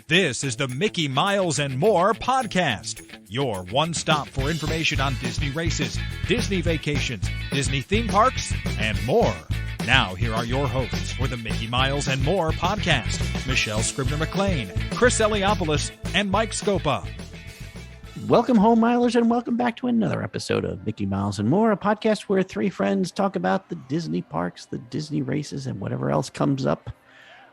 This is the Mickey Miles and More podcast, your one-stop for information on Disney races, Disney vacations, Disney theme parks, and more. Now, here are your hosts for the Mickey Miles and More podcast, Michelle Scribner-McLean, Chris Eliopoulos, and Mike Scopa. Welcome home, Milers, and welcome back to another episode of Mickey Miles and More, a podcast where three friends talk about the Disney parks, the Disney races, and whatever else comes up.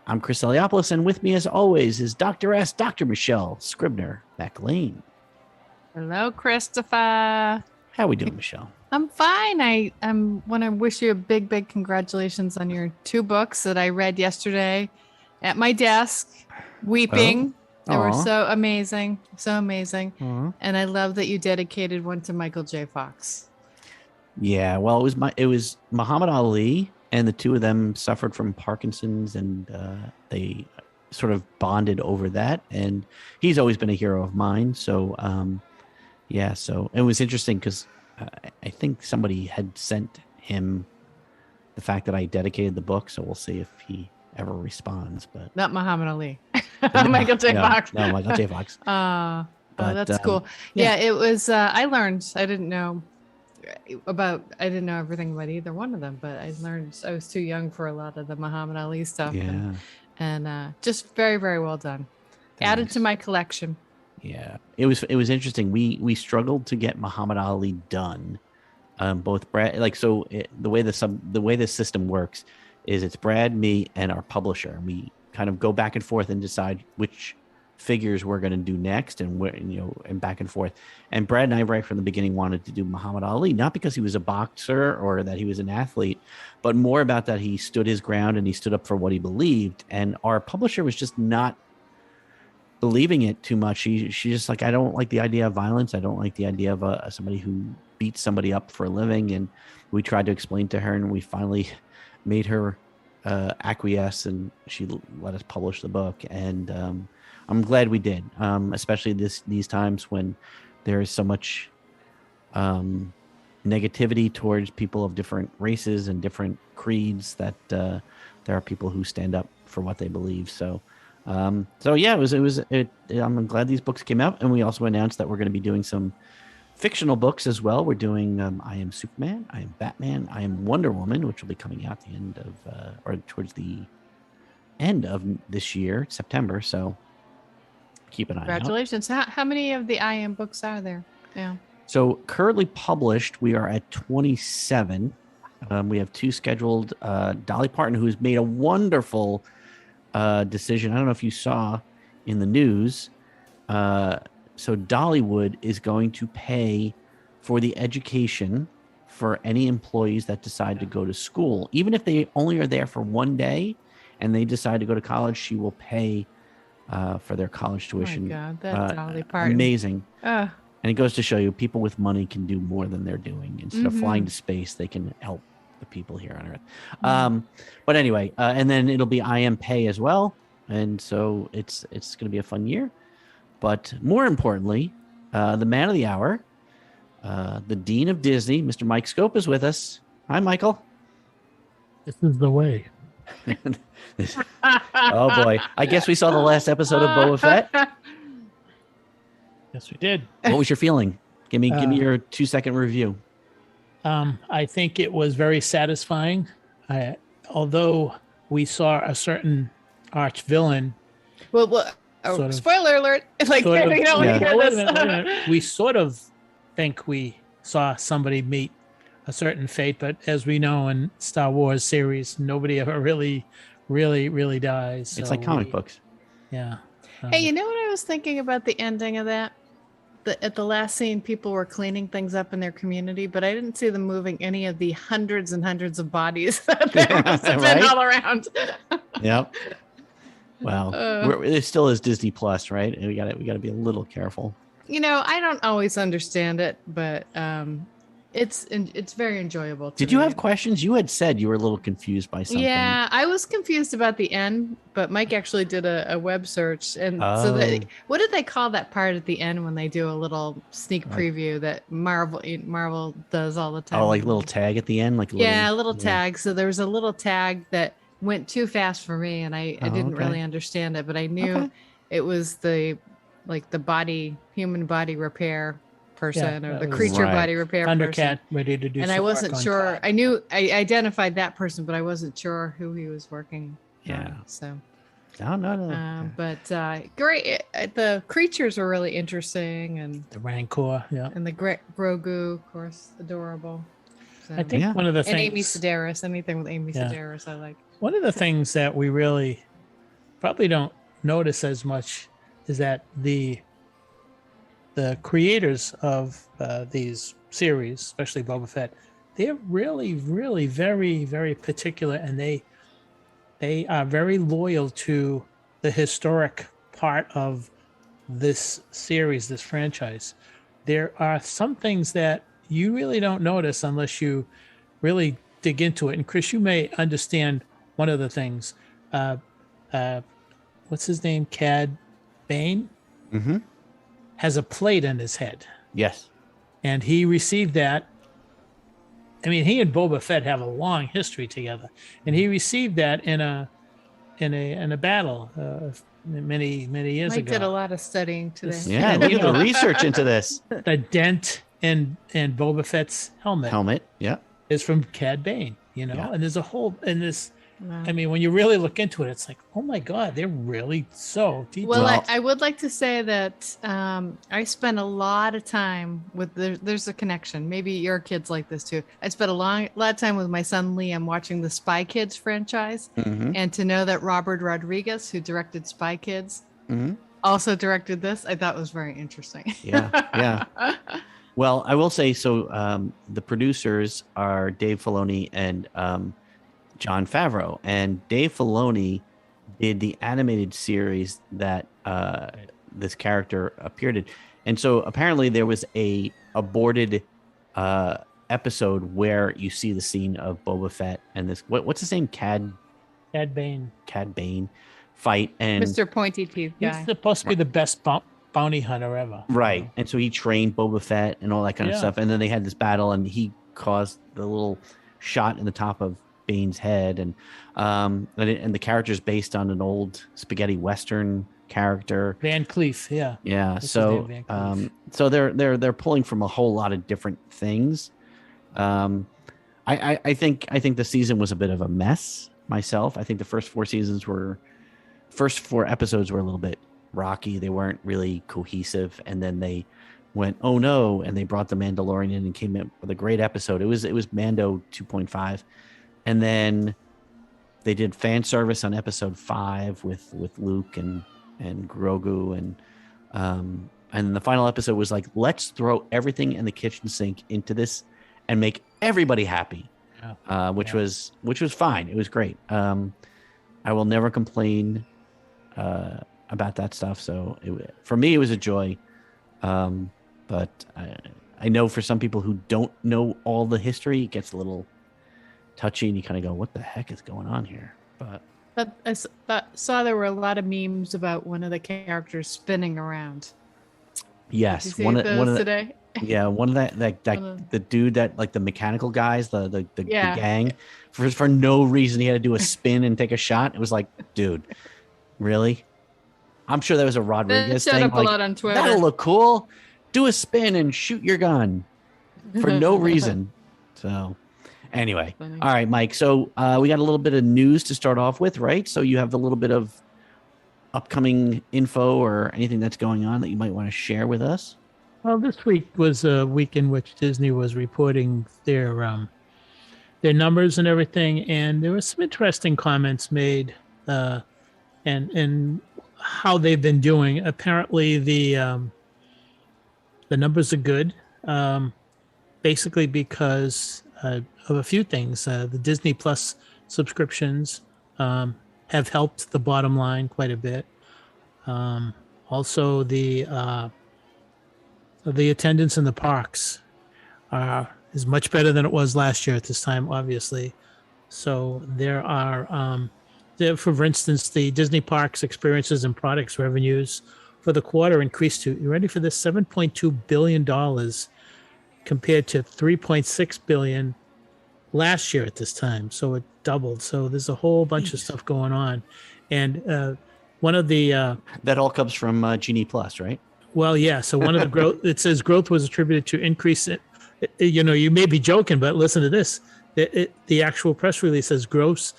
I'm Chris Eliopoulos, and with me, as always, is Dr. S. Dr. Michelle Scribner-McLean. Hello, Christopher. How we doing, Michelle? I'm fine. I want to wish you a big congratulations on your 2 books that I read yesterday at my desk, weeping. They were so amazing, and I love that you dedicated one to Michael J. Fox. Yeah, well, it was Muhammad Ali, and the two of them suffered from Parkinson's, and they sort of bonded over that. And he's always been a hero of mine. So, so it was interesting because I think somebody had sent him the fact that I dedicated the book. So we'll see if he ever responds. But not Muhammad Ali. Michael J. Fox. No, Michael J. Fox. That's cool. Yeah, it was. I learned. I didn't know everything about either one of them, but I learned. I was too young for a lot of the Muhammad Ali stuff. Yeah. And just very, very well done. Thanks. Added to my collection. Yeah, it was interesting. We struggled to get Muhammad Ali done. Both Brad, the way the system works is it's Brad, me, and our publisher, and we kind of go back and forth and decide which figures we're going to do next, and and back and forth. And Brad and I, right from the beginning, wanted to do Muhammad Ali, not because he was a boxer or that he was an athlete, but more about that he stood his ground and he stood up for what he believed. And our publisher was just not believing it too much. She's just like, I don't like the idea of violence. I don't like the idea of somebody who beats somebody up for a living. And we tried to explain to her, and we finally made her acquiesce, and she let us publish the book. And I'm glad we did, especially these times when there is so much negativity towards people of different races and different creeds, that there are people who stand up for what they believe. So I'm glad these books came out. And we also announced that we're going to be doing some fictional books as well. We're doing I Am Superman, I Am Batman, I Am Wonder Woman, which will be coming out the end of or towards the end of this year, September. So keep an eye out. Congratulations. How many of the I Am books are there? Yeah. So currently published, we are at 27. We have 2 scheduled. Dolly Parton, who's made a wonderful decision. I don't know if you saw in the news. So Dollywood is going to pay for the education for any employees that decide to go to school. Even if they only are there for 1 day and they decide to go to college, she will pay for their college tuition. Oh my God, that's Dolly Parton. Amazing. And it goes to show you people with money can do more than they're doing. Instead of flying to space, they can help the people here on Earth. But anyway, and then it'll be I Am Pay as well. And so it's going to be a fun year. But more importantly, the man of the hour, the Dean of Disney, Mr. Mike Scopa, is with us. Hi, Michael. This is the way. Oh, boy. I guess we saw the last episode of Boba Fett. Yes, we did. What was your feeling? Give me your 2-second review. I think it was very satisfying. Although we saw a certain arch villain. Spoiler alert! Like, sort of, when you hear this. Wait a minute. We sort of think we saw somebody meet a certain fate, but as we know in Star Wars series, nobody ever really dies. So it's like comic books. Yeah. Hey, you know what I was thinking about the ending of that? At the last scene, people were cleaning things up in their community, but I didn't see them moving any of the hundreds and hundreds of bodies that there been all around. Yep. Well, it still is Disney Plus, right? And we got to be a little careful. I don't always understand it, but it's very enjoyable. Did you have questions? You had said you were a little confused by something. Yeah, I was confused about the end, but Mike actually did a web search, and so what did they call that part at the end when they do a little sneak preview that Marvel does all the time? Oh, like a little tag at the end, like a little tag. So there was a little tag that went too fast for me, and I didn't really understand it, but I knew it was the human body repair person Yeah, or that the was creature Right. body repair person. Thundercat ready to do And some I work wasn't on sure. Todd. I knew I identified that person, but I wasn't sure who he was working Yeah. on. So, No. but great. The creatures were really interesting, and The Rancor, yeah. the Grogu, of course, adorable. So, I think Yeah. one of the and Amy things, Sedaris, anything with Amy Yeah. Sedaris, I like. one of the things that we really probably don't notice as much is that the creators of these series, especially Boba Fett, they're really, really very, very particular, and they are very loyal to the historic part of this series, this franchise. There are some things that you really don't notice unless you really dig into it. And Chris, you may understand one of the things. What's his name? Cad Bane Mm-hmm. has a plate on his head, Yes. and he received that. I mean, he and Boba Fett have a long history together, and he received that in a battle many years Mike ago. did a lot of studying today. Yeah. Look at the research into this The dent in Boba Fett's helmet Yeah. is from Cad Bane, Yeah. and there's a whole in this. Wow. I mean, when you really look into it, it's like, oh my God, they're really so detailed. Well, Well- I would like to say that I spent a lot of time with there's a connection. Maybe your kids like this too. I spent a lot of time with my son Liam watching the Spy Kids franchise, Mm-hmm. and to know that Robert Rodriguez, who directed Spy Kids, Mm-hmm. also directed this, I thought was very interesting. Yeah. Well, I will say so. The producers are Dave Filoni and John Favreau, and Dave Filoni did the animated series that this character appeared in, and so apparently there was a aborted episode where you see the scene of Boba Fett and this what's his name, Cad Bane. fight, and Mr. Pointy Teeth He's guy. supposed to be the best bounty hunter ever. right, and so he trained Boba Fett and all that kind of Yeah. stuff, and then they had this battle, and he caused the little shot in the top of Bane's head, and the character's based on an old spaghetti western character. Van Cleef, yeah. Yeah, What's his so name, Van Cleef? so they're pulling from a whole lot of different things. I think the season was a bit of a mess myself. I think the first four episodes were a little bit rocky. They weren't really cohesive, and then they went, oh no, and they brought the Mandalorian in and came in with a great episode. It was Mando 2.5, and then they did fan service on episode 5 with Luke and Grogu, and the final episode was like, let's throw everything in the kitchen sink into this and make everybody happy, which was fine. It was great. I will never complain about that stuff. So for me, it was a joy. But I know for some people who don't know all the history, it gets a little touchy, and you kind of go, "What the heck is going on here?" But I saw there were a lot of memes about one of the characters spinning around. yes, Did you see one of those the today? yeah, one of that the dude that, like, the mechanical guys, the Yeah. gang, for no reason he had to do a spin and take a shot. It was like, dude, really? I'm sure that was a That Rodriguez showed thing. up a Like, lot on Twitter. that'll look cool. Do a spin and shoot your gun for no reason. So anyway, Funny. all right, Mike. So we got a little bit of news to start off with, right? So you have a little bit of upcoming info or anything that's going on that you might want to share with us. Well, this week was a week in which Disney was reporting their numbers and everything, and there were some interesting comments made, and how they've been doing. Apparently, the numbers are good, basically because of a few things. The Disney Plus subscriptions have helped the bottom line quite a bit. Also, the attendance in the parks is much better than it was last year at this time, obviously. So there are, for instance, the Disney Parks experiences and products revenues for the quarter increased to, you ready for this, $7.2 billion compared to $3.6 billion last year at this time. So it doubled. So there's a whole bunch of stuff going on. And one of the That all comes from Genie Plus, right? well, yeah. So one of the growth, it says growth was attributed to increase. You know, you may be joking, but listen to this. The actual press release says growth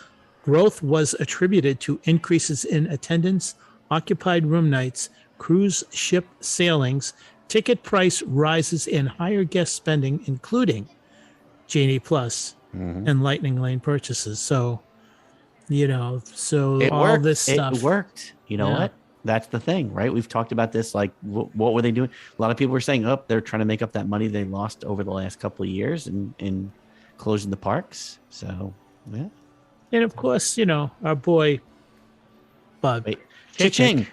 was attributed to increases in attendance, occupied room nights, cruise ship sailings, ticket price rises, and higher guest spending, including Genie Plus and Lightning Lane purchases. So, you know, so It all worked. this stuff. It worked. You know Yeah. what? That's the thing, right? We've talked about this. Like, what were they doing? A lot of people were saying, "Oh, they're trying to make up that money they lost over the last couple of years in closing the parks." So, yeah. And of course, you know, our boy Bob Wait, Ching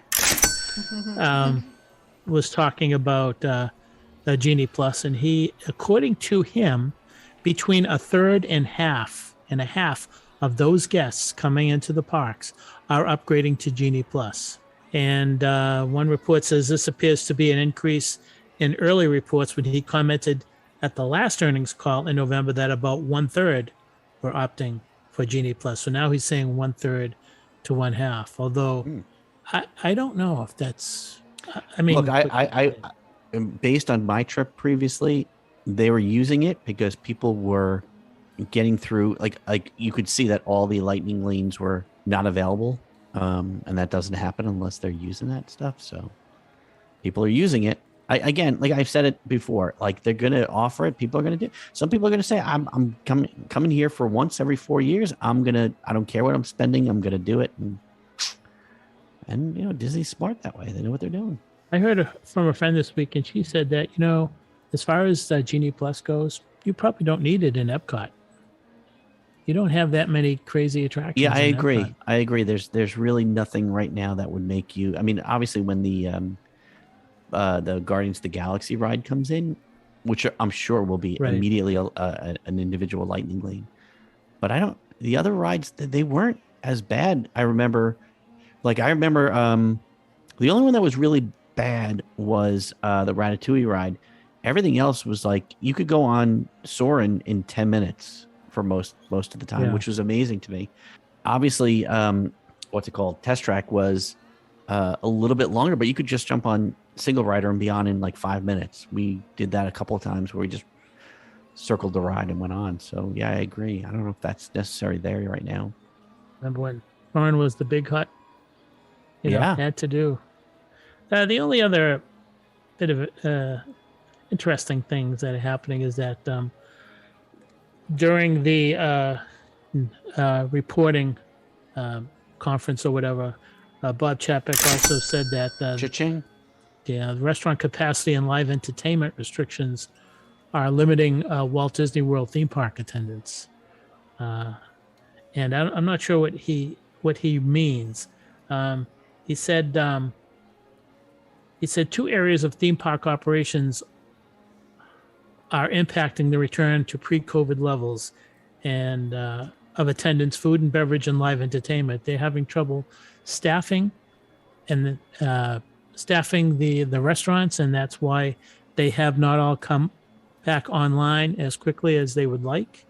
cha-ching. was talking about Genie Plus, and he, according to him, between a third and a half of those guests coming into the parks are upgrading to Genie Plus. And one report says this appears to be an increase in early reports when he commented at the last earnings call in November that about 1/3 were opting for Genie Plus. So now he's saying 1/3 to 1/2. Although I don't know if that's. I mean, Look, I based on my trip previously, they were using it because people were getting through. Like you could see that all the lightning lanes were not available, and that doesn't happen unless they're using that stuff. So people are using it. Again, like I've said it before, like they're gonna offer it. People are gonna do. Some people are gonna say, "I'm coming here for once every 4 years. I don't care what I'm spending. I'm gonna do it." And you know, Disney's smart that way. They know what they're doing. I heard from a friend this week, and she said that, you know, as far as Genie Plus goes, you probably don't need it in Epcot. You don't have that many crazy attractions. Yeah, I in agree. Epcot. I agree. There's really nothing right now that would make you. I mean, obviously, when the Guardians of the Galaxy ride comes in, which I'm sure will be Right. immediately an individual lightning lane, but I don't. The other rides they weren't as bad. I remember the only one that was really bad was the Ratatouille ride. Everything else was like you could go on Soarin' in 10 minutes for most of the time, Yeah. which was amazing to me. Obviously, what's it called? Test Track was a little bit longer, but you could just jump on single rider and be on in like 5 minutes. We did that a couple of times where we just circled the ride and went on. So yeah, I agree. I don't know if that's necessary there right now. Remember when Lauren was the big hut? You know, Yeah. had to do. The only other bit of interesting things that are happening is that during the reporting conference or whatever, Bob Chapek also said that Cha-ching. the restaurant capacity and live entertainment restrictions are limiting Walt Disney World theme park attendance. And I'm not sure what he means. He said 2 areas of theme park operations are impacting the return to pre-COVID levels and of attendance, food and beverage, and live entertainment. They're having trouble staffing and staffing the restaurants, and that's why they have not all come back online as quickly as they would like.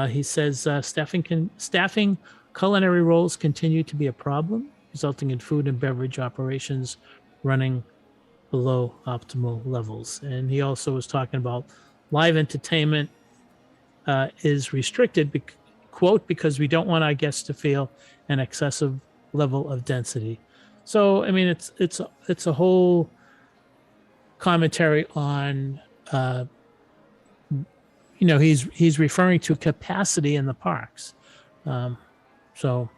He says staffing culinary roles continue to be a problem, resulting in food and beverage operations running below optimal levels. And he also was talking about live entertainment is restricted, quote, because we don't want our guests to feel an excessive level of density. So, I mean, it's a whole commentary on, he's referring to capacity in the parks. So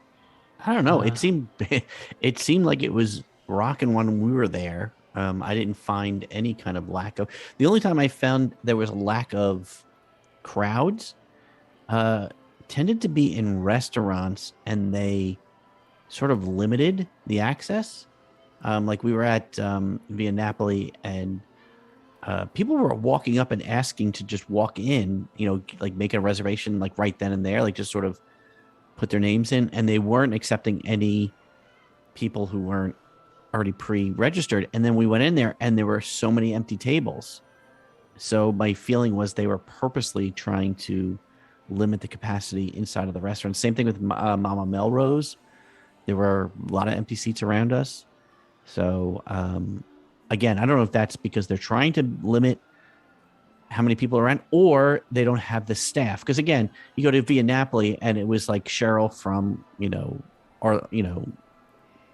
I don't know. It seemed like it was rocking when we were there. I didn't find any kind of lack of. The only time I found there was a lack of crowds tended to be in restaurants, and they sort of limited the access. Like we were at Via Napoli, and people were walking up and asking to just walk in, like make a reservation, like right then and there, like just sort of put their names in, and they weren't accepting any people who weren't already pre-registered. And then we went in there, and there were so many empty tables. So my feeling was they were purposely trying to limit the capacity inside of the restaurant. Same thing with Mama Melrose. There were a lot of empty seats around us. So again, I don't know if that's because they're trying to limit how many people are around, or they don't have the staff. Because again, you go to Via Napoli and it was like Cheryl from,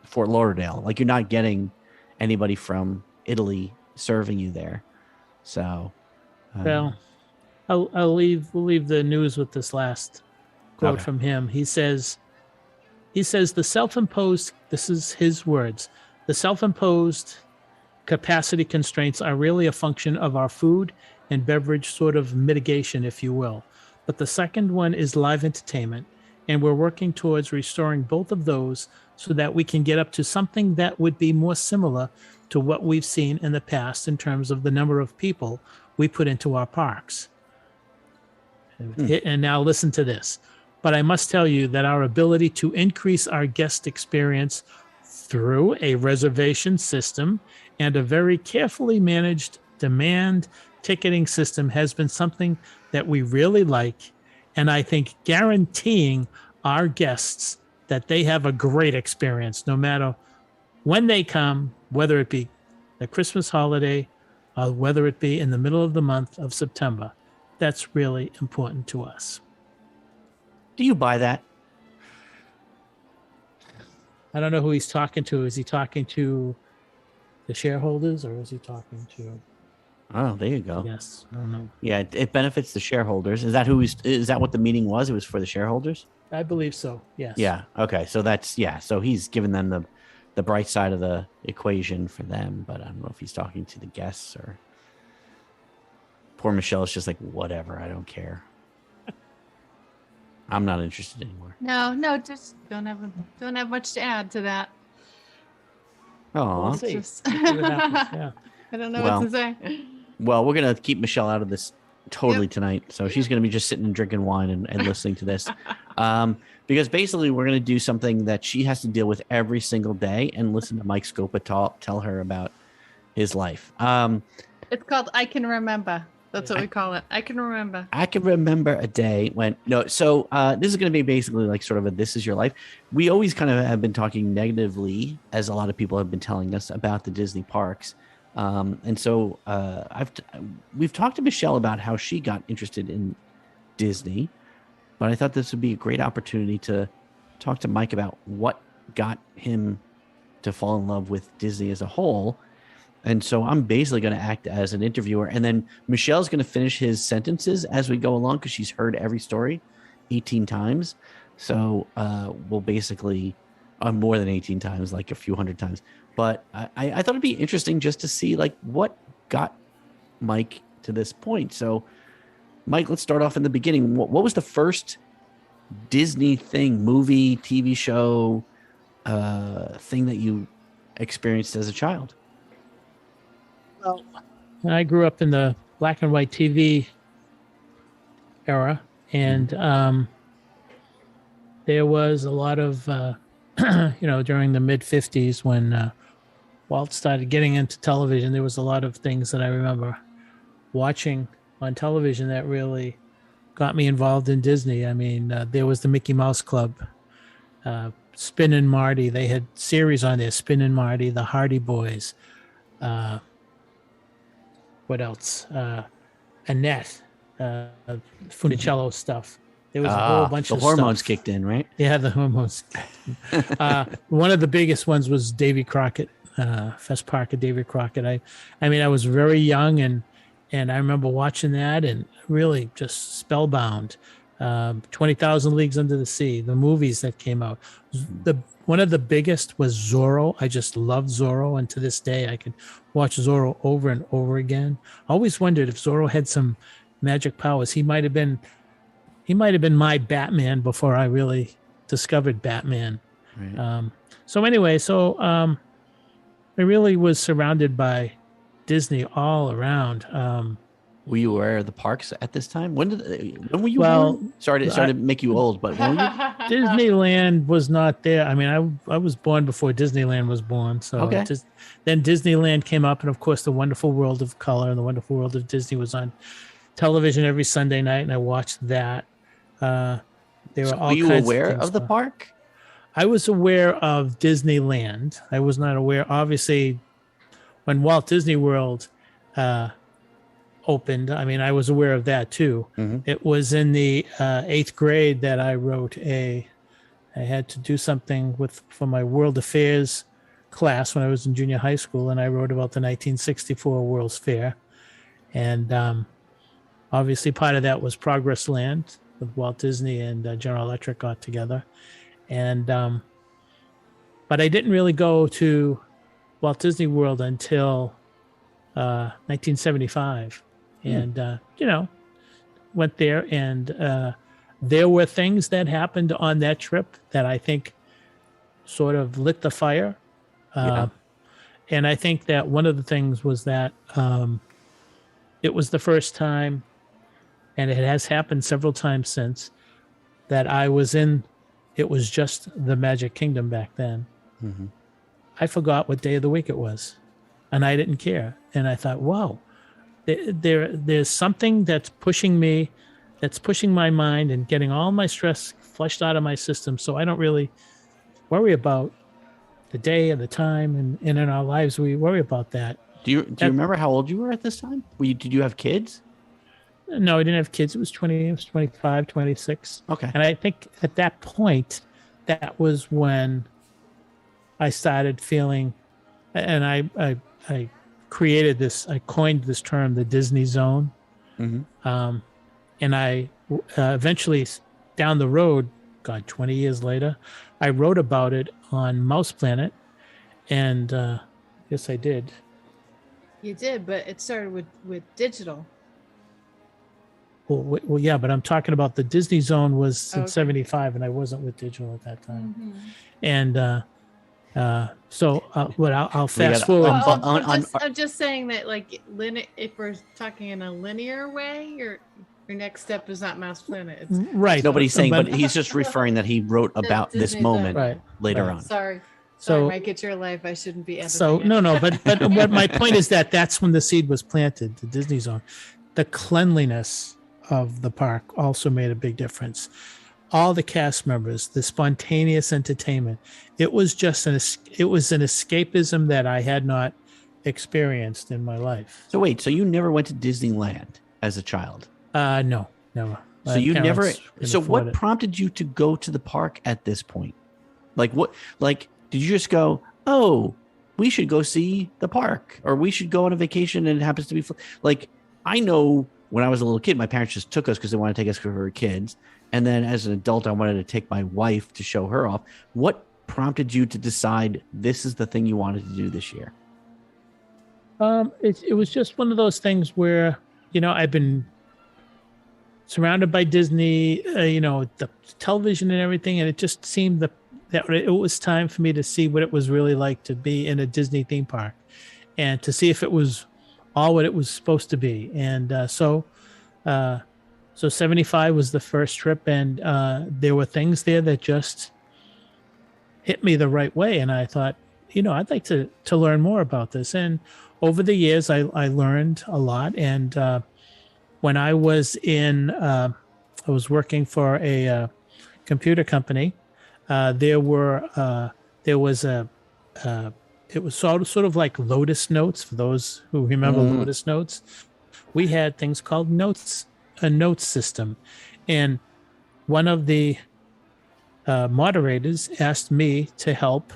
Fort Lauderdale. Like, you're not getting anybody from Italy serving you there. So, Well, we'll leave the news with this last quote from him. He says the self-imposed, this is his words, the self-imposed capacity constraints are really a function of our food and beverage sort of mitigation, if you will. But the second one is live entertainment, and we're working towards restoring both of those so that we can get up to something that would be more similar to what we've seen in the past in terms of the number of people we put into our parks. And now listen to this. But I must tell you that our ability to increase our guest experience through a reservation system and a very carefully managed demand ticketing system has been something that we really like. And I think guaranteeing our guests that they have a great experience, no matter when they come, whether it be the Christmas holiday or whether it be in the middle of the month of September, that's really important to us. do you buy that? I don't know who he's talking to. Is he talking to the shareholders or is he talking to? Oh, there you go. Yes, I don't know. Yeah, it benefits the shareholders. Is that what the meeting was? It was for the shareholders? I believe so. Yes. Yeah. Okay. So so he's giving them the bright side of the equation for them, but I don't know if he's talking to the guests or poor Michelle is just like, whatever, I don't care. I'm not interested anymore. No, just don't have much to add to that. Oh, We'll see. Just- We'll see what happens. Yeah. I don't know Well, what to say. well, we're gonna keep Michelle out of this totally tonight, so she's gonna be just sitting and drinking wine and listening to this, because basically we're gonna do something that she has to deal with every single day and listen to Mike Scopa tell her about his life. It's called I Can Remember. That's what we call it. I can remember. I can remember a day when So this is going to be basically like sort of a "This Is Your Life." We always kind of have been talking negatively, as a lot of people have been telling us about the Disney parks, and so we've talked to Michelle about how she got interested in Disney, but I thought this would be a great opportunity to talk to Mike about what got him to fall in love with Disney as a whole. And so I'm basically going to act as an interviewer. And then Michelle's going to finish his sentences as we go along because she's heard every story 18 times. So we'll basically, more than 18 times, like a few hundred times. But I thought it'd be interesting just to see like what got Mike to this point. So, Mike, let's start off in the beginning. What was the first Disney thing, movie, TV show, thing that you experienced as a child? Well, I grew up in the black and white TV era, and there was a lot of, during the mid 50s when Walt started getting into television, there was a lot of things that I remember watching on television that really got me involved in Disney. I mean, there was the Mickey Mouse Club, Spin and Marty. They had series on there, Spin and Marty, the Hardy Boys. What else? Annette, Funicello stuff. There was a whole bunch of the hormones stuff. kicked in, right? Yeah, the hormones. One of the biggest ones was Davy Crockett, Fest Park of Davy Crockett. I mean, I was very young, and I remember watching that and really just spellbound. 20,000 Leagues Under the Sea, the movies that came out. One of the biggest was Zorro. I just loved Zorro, and to this day I could watch Zorro over and over again. I always wondered if Zorro had some magic powers. He might have been my Batman before I really discovered Batman. Right. I really was surrounded by Disney all around. Were you aware of the parks at this time? When were you Well, born? Sorry to make you old, but when were you? Disneyland was not there. I mean, I was born before Disneyland was born. So Okay. Then Disneyland came up, and of course, The Wonderful World of Color and The Wonderful World of Disney was on television every Sunday night, and I watched that. They were all Were you kinds aware things of the going- park? I was aware of Disneyland. I was not aware, obviously, when Walt Disney World opened. I mean, I was aware of that too. Mm-hmm. It was in the 8th grade that I wrote I had to do something for my World Affairs class when I was in junior high school, and I wrote about the 1964 World's Fair. And obviously, part of that was Progress Land with Walt Disney and General Electric got together. And but I didn't really go to Walt Disney World until 1975, and went there, and there were things that happened on that trip that I think sort of lit the fire. And I think that one of the things was that it was the first time, and it has happened several times since, that I was in, it was just the Magic Kingdom back then. Mm-hmm. I forgot what day of the week it was, and I didn't care. And I thought, wow, there's something that's pushing me, that's pushing my mind and getting all my stress flushed out of my system, so I don't really worry about the day and the time, and in our lives we worry about that. Do you remember how old you were at this time? Did you have kids? No, I didn't have kids. It was 25, 26. Okay. And I think at that point, that was when I started feeling, and I created this, I coined this term, the Disney zone. Mm-hmm. And I eventually, down the road, 20 years later, I wrote about it on Mouse Planet. And yes, I did. You did, but it started with digital. Well, yeah, but I'm talking about the Disney Zone was since Okay. 75, and I wasn't with digital at that time. Mm-hmm. And so I'll fast gotta- forward. I'm just saying that, like, if we're talking in a linear way, your next step is not Mouse Planet. It's Right. Nobody's saying, but he's just referring that he wrote about this Disney moment Right. later Right. on. sorry, So- Mike, it's your life. I shouldn't be editing So it. no, but what my point is that's when the seed was planted, the Disney Zone. The cleanliness of the park also made a big difference. All the cast members, the spontaneous entertainment. It was just an escapism that I had not experienced in my life. So wait, so you never went to Disneyland as a child? No, never. So My you never. parents couldn't So afford what it. prompted you to go to the park at this point? Like what? Like did you just go, oh, we should go see the park, or we should go on a vacation and it happens to be like I know when I was a little kid, my parents just took us because they wanted to take us because we were kids, and then as an adult, I wanted to take my wife to show her off. What prompted you to decide this is the thing you wanted to do this year? It was just one of those things where, I've been surrounded by Disney, the television and everything, and it just seemed that it was time for me to see what it was really like to be in a Disney theme park, and to see if it was all what it was supposed to be. And so 75 was the first trip, and there were things there that just hit me the right way, and I thought, I'd like to learn more about this. And over the years, I learned a lot. And when I was I was working for a computer company. It was sort of like Lotus Notes, for those who remember Lotus Notes. We had things called a notes system, and one of the moderators asked me to help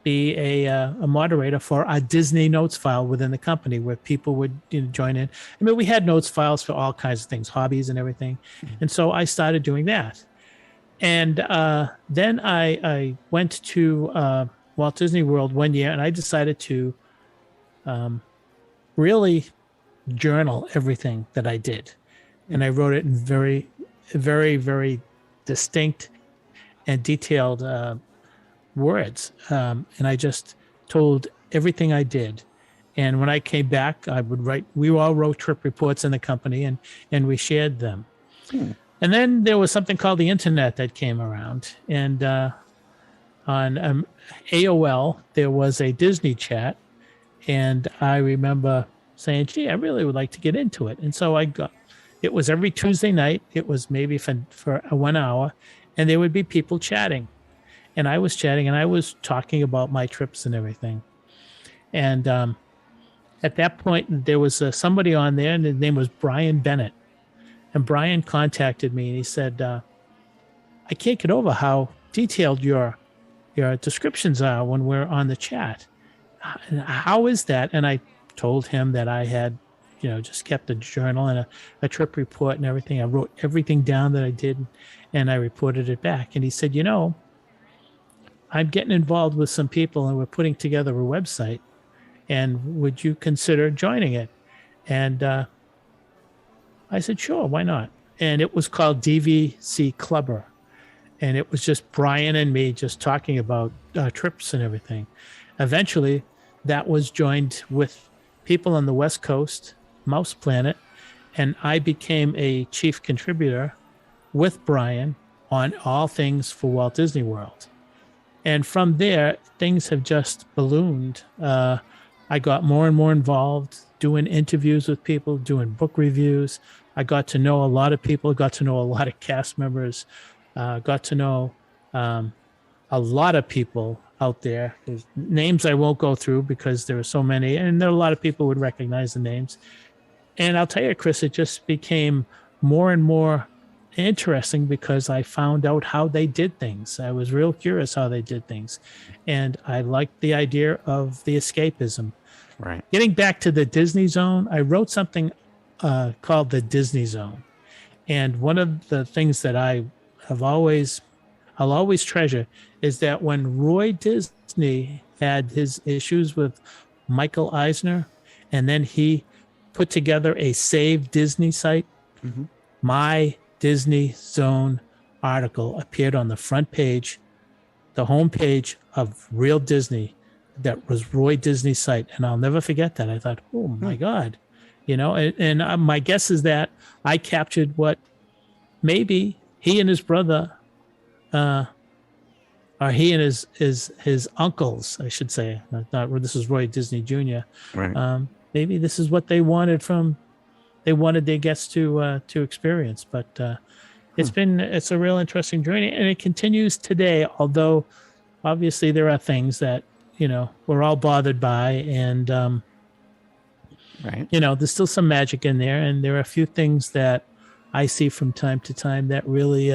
be a moderator for a Disney notes file within the company, where people would join in. I mean, we had notes files for all kinds of things, hobbies and everything. And so I started doing that. And then I went to Walt Disney World one year, and I decided to really journal everything that I did. And I wrote it in very, very, very distinct and detailed words. And I just told everything I did. And when I came back, I would write, we all wrote trip reports in the company, and we shared them. And then there was something called the internet that came around. And on AOL, there was a Disney chat. And I remember saying, gee, I really would like to get into it. And so it was every Tuesday night. It was maybe for 1 hour, and there would be people chatting. and I was chatting, and I was talking about my trips and everything. And at that point, there was somebody on there, and his name was Brian Bennett. And Brian contacted me, and he said, I can't get over how detailed your descriptions are when we're on the chat. How is that? And I told him that I had, just kept a journal and a trip report and everything. I wrote everything down that I did, and I reported it back. And he said, I'm getting involved with some people, and we're putting together a website. And would you consider joining it? And I said, sure, why not? And it was called DVC Clubber. And it was just Brian and me just talking about trips and everything. Eventually, that was joined with people on the West Coast, Mouse Planet, and I became a chief contributor with Brian on all things for Walt Disney World. And from there, things have just ballooned. I got more and more involved, doing interviews with people, doing book reviews. I got to know a lot of people, got to know a lot of cast members, got to know a lot of people out there. There's names I won't go through because there are so many, and there are a lot of people who would recognize the names. And I'll tell you, Chris, it just became more and more interesting because I found out how they did things. I was real curious how they did things. And I liked the idea of the escapism. Right. Getting back to the Disney Zone, I wrote something called the Disney Zone. And one of the things that I'll always treasure is that when Roy Disney had his issues with Michael Eisner, and then he put together a Save Disney site, my Disney Zone article appeared on the front page, the homepage of Real Disney. That was Roy Disney's site. And I'll never forget that. I thought, oh my God, and my guess is that I captured what maybe he and his brother, or he and his uncles, I should say, not this is Roy Disney Jr. Right. Maybe this is what they wanted their guests to experience. But it's a real interesting journey, and it continues today. Although obviously there are things that we're all bothered by, and right. There's still some magic in there, and there are a few things that I see from time to time that really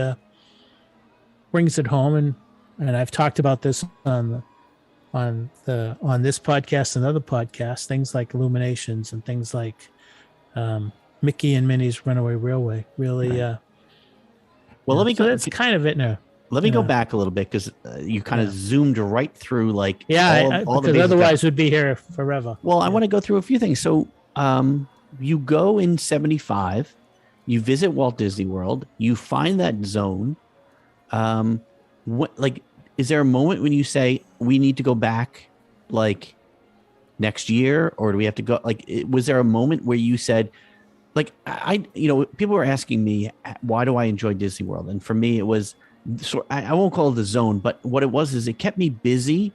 brings it home. And I've talked about this on this podcast and other podcasts, things like Illuminations and things like Mickey and Minnie's Runaway Railway. Really, right. Well, let me so go. that's kind of it now. Let me go back a little bit because you kind of zoomed right through all the because otherwise we'd be here forever. Well, I want to go through a few things. So you go in 75, you visit Walt Disney World, you find that zone. Is there a moment when you say we need to go back next year, or do we have to go? Was there a moment where you said, people were asking me, why do I enjoy Disney World? And for me, it was, so I won't call it the zone, but what it was is it kept me busy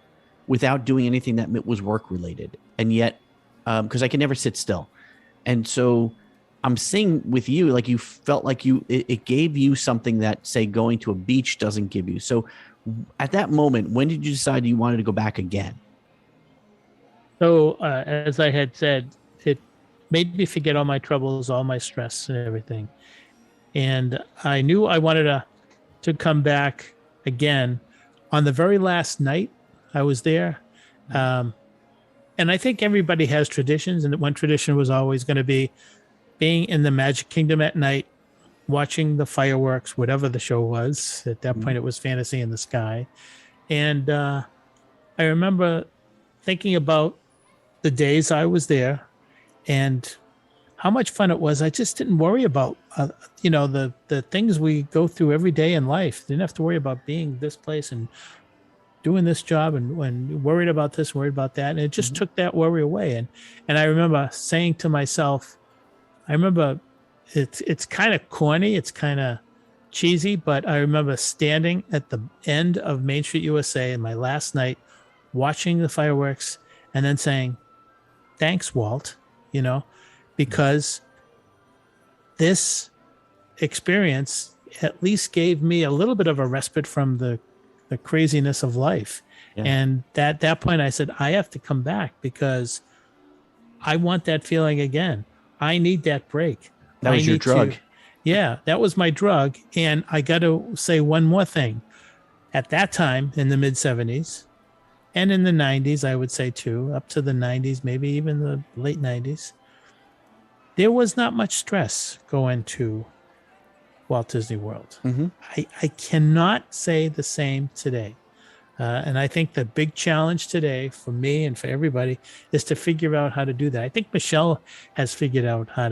without doing anything that was work related. And yet, because I can never sit still. And so I'm seeing with you, you felt like it gave you something that, say, going to a beach doesn't give you. So at that moment, when did you decide you wanted to go back again? So as I had said, it made me forget all my troubles, all my stress and everything. And I knew I wanted to come back again on the very last night I was there. And I think everybody has traditions, and one tradition was always going to be being in the Magic Kingdom at night, watching the fireworks, whatever the show was. At that point, it was Fantasy in the Sky. And I remember thinking about the days I was there and how much fun it was. I just didn't worry about, the things we go through every day in life. Didn't have to worry about being this place and doing this job and worried about this, worried about that. And it just took that worry away. And I remember saying to myself, it's kind of corny, it's kind of cheesy, but I remember standing at the end of Main Street USA in my last night, watching the fireworks, and then saying, thanks, Walt, because this experience at least gave me a little bit of a respite from the the craziness of life. Yeah. And at that point, I said, I have to come back because I want that feeling again. I need that break. That was your drug. Yeah, that was my drug. And I got to say one more thing. At that time in the mid 70s and in the 90s, I would say too, up to the 90s, maybe even the late 90s, there was not much stress going to Walt Disney World. Mm-hmm. I cannot say the same today. And I think the big challenge today for me and for everybody is to figure out how to do that. I think Michelle has figured out how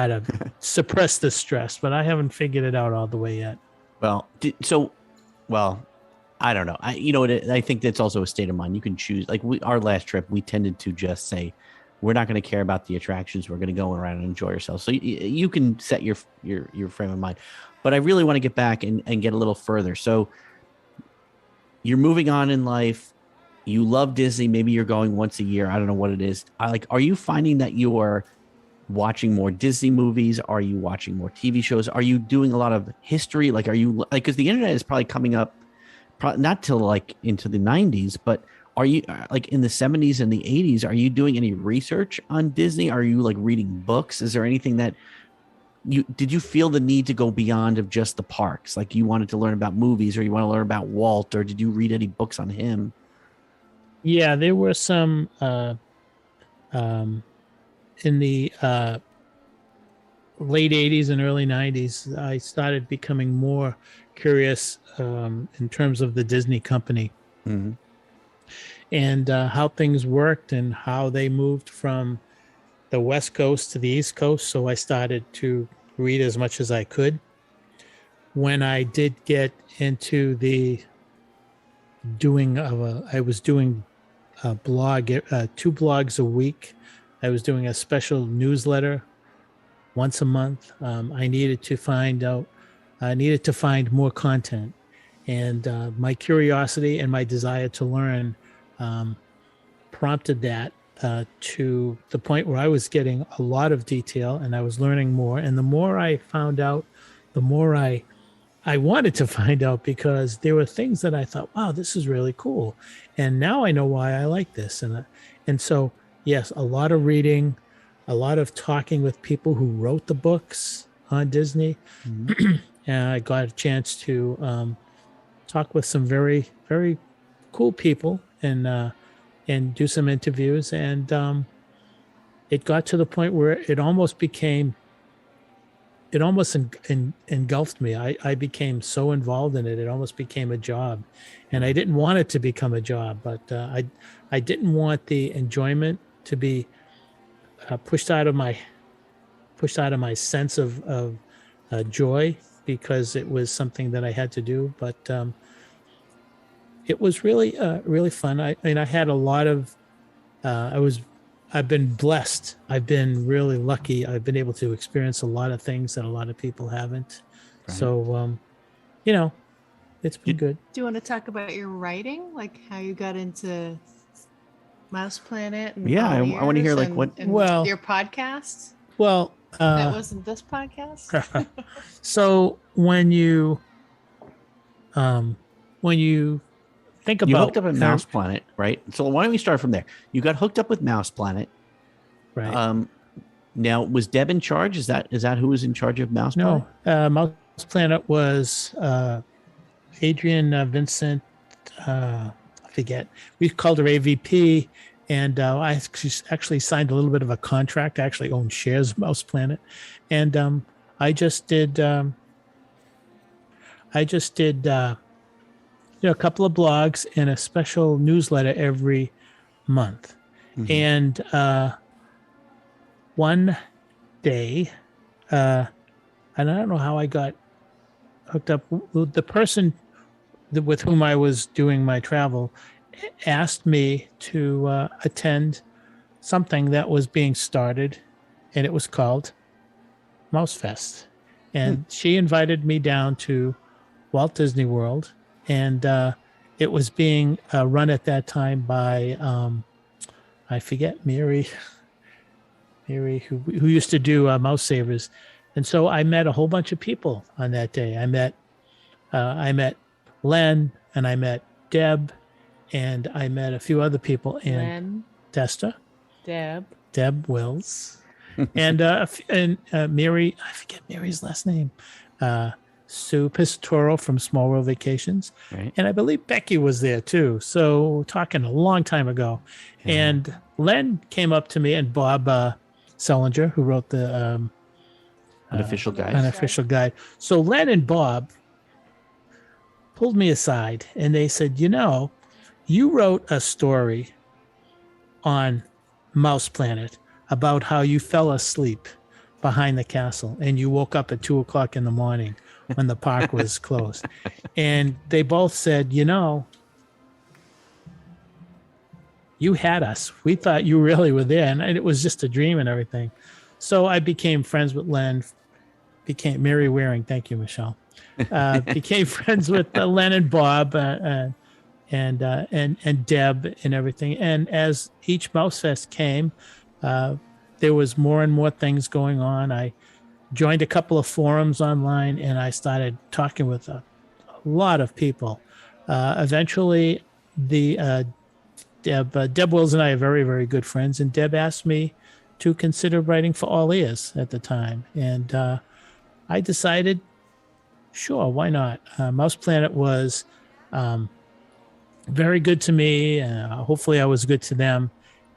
to suppress the stress, but I haven't figured it out all the way yet. Well, I don't know. I think that's also a state of mind. You can choose. Like our last trip, we tended to just say, we're not going to care about the attractions. We're going to go around and enjoy ourselves. So you can set your frame of mind. But I really want to get back and get a little further. So you're moving on in life. You love Disney. Maybe you're going once a year. I don't know what it is. Are you finding that you are watching more Disney movies? Are you watching more TV shows? Are you doing a lot of history? Like, are you because the internet is probably coming up, not till like into the 90s, but are you like in the 70s and the 80s? Are you doing any research on Disney? Are you like reading books? Is there anything that did you feel the need to go beyond of just the parks? Like you wanted to learn about movies, or you want to learn about Walt, or did you read any books on him? Yeah, there were some in the late 80s and early 90s, I started becoming more curious in terms of the Disney company. Mm-hmm. And how things worked and how they moved from the West Coast to the East Coast. So I started to read as much as I could. When I did get into the I was doing a blog, 2 blogs a week. I was doing a special newsletter once a month. I needed to find more content, and my curiosity and my desire to learn prompted that to the point where I was getting a lot of detail and I was learning more. And the more I found out, the more I wanted to find out, because there were things that I thought, wow, this is really cool. And now I know why I like this. And so, yes, a lot of reading, a lot of talking with people who wrote the books on Disney. Mm-hmm. And I got a chance to talk with some very, very cool people and do some interviews. And it got to the point where it almost engulfed me. I became so involved in it. It almost became a job, and I didn't want it to become a job, but I didn't want the enjoyment to be pushed out of my sense of joy, because it was something that I had to do. But it was really really fun. I had a lot of I've been blessed. I've been really lucky. I've been able to experience a lot of things that a lot of people haven't. Right. So, it's been good. Do you want to talk about your writing, like how you got into Mouse Planet? And yeah, I want to hear like your podcast. Well, that wasn't this podcast. So when you think about, you hooked up with Mouse Planet, right? So why don't we start from there? You got hooked up with Mouse Planet, right? Now, was Deb in charge? Is that who was in charge of Mouse Planet? No, Mouse Planet was Adrian Vincent. I forget. We called her AVP, and I actually signed a little bit of a contract. I actually own shares of Mouse Planet, and I just did. A couple of blogs and a special newsletter every month. Mm-hmm. And one day, and I don't know how I got hooked up, the person with whom I was doing my travel asked me to attend something that was being started, and it was called Mouse Fest. And she invited me down to Walt Disney World. And it was being run at that time by, I forget, Mary, who used to do Mouse Savers. And so I met a whole bunch of people on that day. I met Len, and I met Deb, and I met a few other people, and Len, Testa, Deb Wills, and Mary. I forget Mary's last name. Sue Pisatoro from Small World Vacations, Right. and I believe Becky was there too. So we're talking a long time ago, and Len came up to me, and Bob Sellinger, who wrote the Unofficial guide. unofficial guide. So Len and Bob pulled me aside, and they said, you wrote a story on Mouse Planet about how you fell asleep behind the castle and you woke up at 2:00 in the morning when the park was closed. And they both said, you had us. We thought you really were there, and it was just a dream and everything. So I became friends with Len, became Mary Waring. Thank you, Michelle. Became friends with Len and Bob and Deb and everything. And as each Mouse Fest came, there was more and more things going on. I joined a couple of forums online, and I started talking with a lot of people. Eventually, Deb Wills and I are very, very good friends, and Deb asked me to consider writing for All Ears at the time, and I decided, sure, why not? Mouse Planet was very good to me. Hopefully, I was good to them,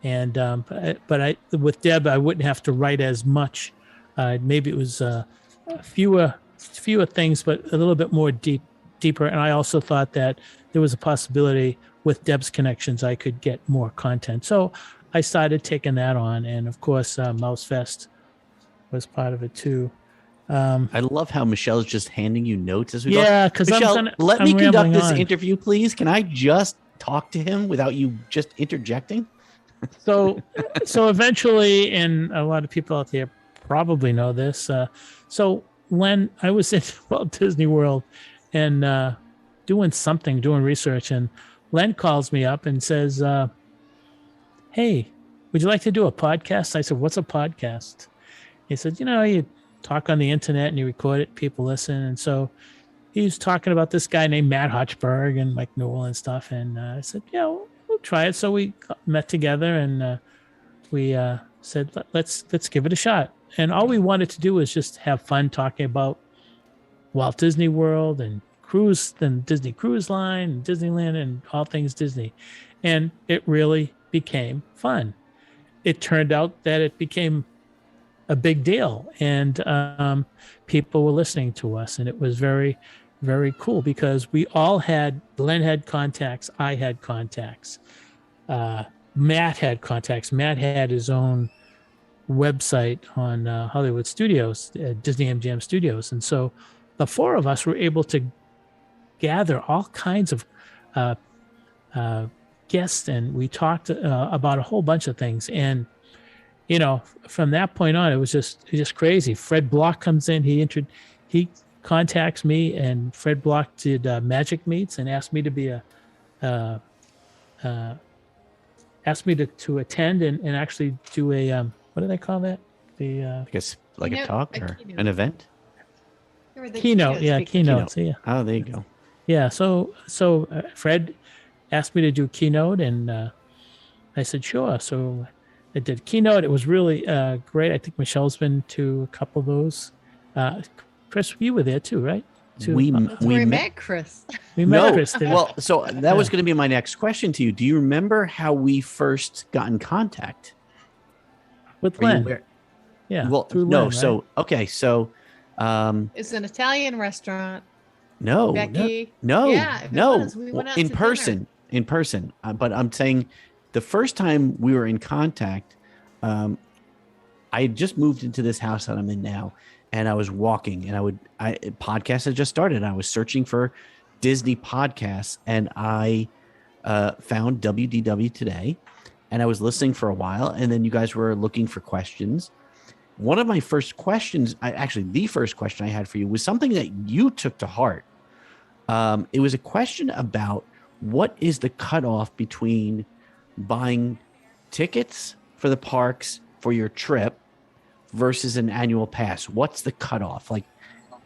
and but with Deb, I wouldn't have to write as much. Maybe it was fewer things, but a little bit more deeper. And I also thought that there was a possibility with Deb's connections I could get more content. So I started taking that on, and of course, Mouse Fest was part of it too. I love how Michelle's just handing you notes as we go. Yeah, because Michelle, let me conduct this on. interview, please. Can I just talk to him without you just interjecting? So eventually, and a lot of people out there probably know this. So when I was in Walt Disney World and doing research, and Len calls me up and says, "Hey, would you like to do a podcast?" I said, "What's a podcast?" He said, you talk on the internet and you record it, people listen. And so he was talking about this guy named Matt Hotchberg and Mike Newell and stuff. And I said, we'll try it. So we met together and we said, let's give it a shot. And all we wanted to do was just have fun talking about Walt Disney World and Disney Cruise Line and Disneyland and all things Disney. And it really became fun. It turned out that it became a big deal, and people were listening to us, and it was very, very cool because Glenn had contacts, I had contacts, Matt had contacts. Matt had his own website on Hollywood Studios, Disney MGM Studios, and so the four of us were able to gather all kinds of guests, and we talked about a whole bunch of things. And from that point on, it was just crazy. Fred Block comes in. He contacts me, and Fred Block did Magic Meets and asked me to be to attend and actually do a what do they call that? I guess like a talk or keynote. an event. Keynote. Yeah, keynote. Yeah. Oh, there you go. Yeah. So Fred asked me to do keynote, and I said sure. So I did keynote. It was really great. I think Michelle's been to a couple of those. Chris, you were there too, right? We met Chris. We met Chris there. Well, so that was going to be my next question to you. Do you remember how we first got in contact? With Len. Yeah. Well, through no. Len, right? So okay. So It's an Italian restaurant. no, Becky. no, Yeah, no. it was. We went out in to person. In person. But I'm saying the first time we were in contact, I had just moved into this house that I'm in now, and I was walking, and podcasts had just started. And I was searching for Disney podcasts, and I found WDW Today, and I was listening for a while, and then you guys were looking for questions. One of my first questions, the first question I had for you was something that you took to heart. It was a question about what is the cutoff between buying tickets for the parks for your trip versus an annual pass. What's the cutoff?